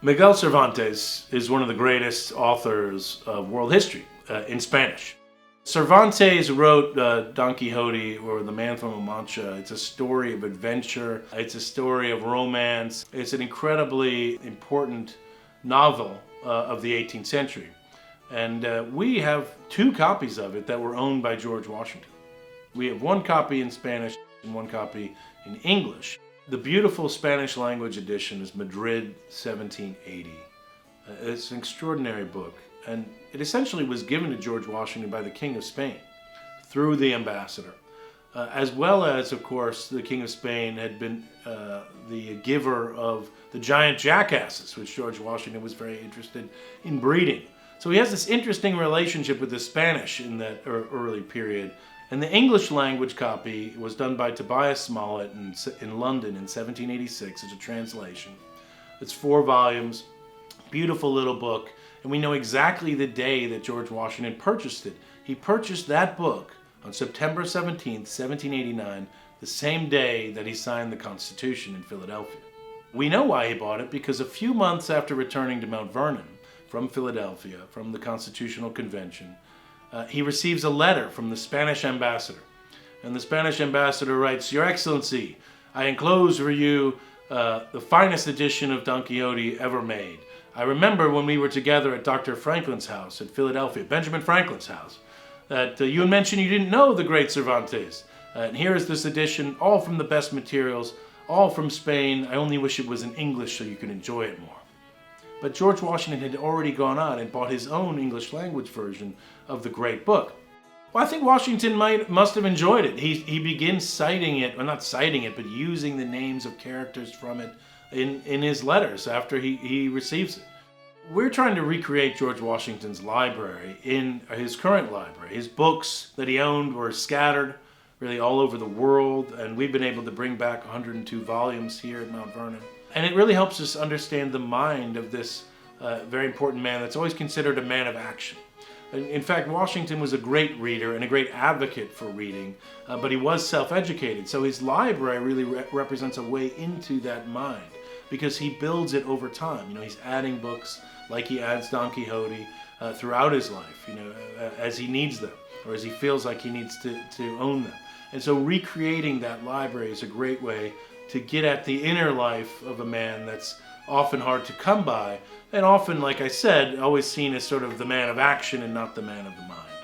Miguel Cervantes is one of the greatest authors of world history in Spanish. Cervantes wrote Don Quixote, or The Man from La Mancha. It's a story of adventure. It's a story of romance. It's an incredibly important novel of the 18th century. And we have 2 copies of it that were owned by George Washington. We have 1 copy in Spanish and 1 copy in English. The beautiful Spanish language edition is Madrid, 1780. It's an extraordinary book, and it essentially was given to George Washington by the King of Spain through the ambassador. As well as, of course, the King of Spain had been the giver of the giant jackasses, which George Washington was very interested in breeding. So he has this interesting relationship with the Spanish in that early period. And the English language copy was done by Tobias Smollett in London in 1786. It's a translation. It's 4 volumes, beautiful little book, and we know exactly the day that George Washington purchased it. He purchased that book on September 17th, 1789, the same day that he signed the Constitution in Philadelphia. We know why he bought it because a few months after returning to Mount Vernon from Philadelphia, from the Constitutional Convention, he receives a letter from the Spanish ambassador. And the Spanish ambassador writes, "Your Excellency, I enclose for you the finest edition of Don Quixote ever made. I remember when we were together at Dr. Franklin's house at Philadelphia, Benjamin Franklin's house, that you had mentioned you didn't know the great Cervantes. And here is this edition, all from the best materials, all from Spain. I only wish it was in English so you could enjoy it more." But George Washington had already gone on and bought his own English language version of the great book. Well, I think Washington must have enjoyed it. He begins citing it, or not citing it, but using the names of characters from it in his letters after he receives it. We're trying to recreate George Washington's library in his current library. His books that he owned were scattered really all over the world, and we've been able to bring back 102 volumes here at Mount Vernon. And it really helps us understand the mind of this very important man that's always considered a man of action. In fact, Washington was a great reader and a great advocate for reading, but he was self-educated. So his library really represents a way into that mind because he builds it over time. He's adding books like he adds Don Quixote throughout his life, as he needs them or as he feels like he needs to own them. And so recreating that library is a great way to get at the inner life of a man that's often hard to come by, and often, like I said, always seen as sort of the man of action and not the man of the mind.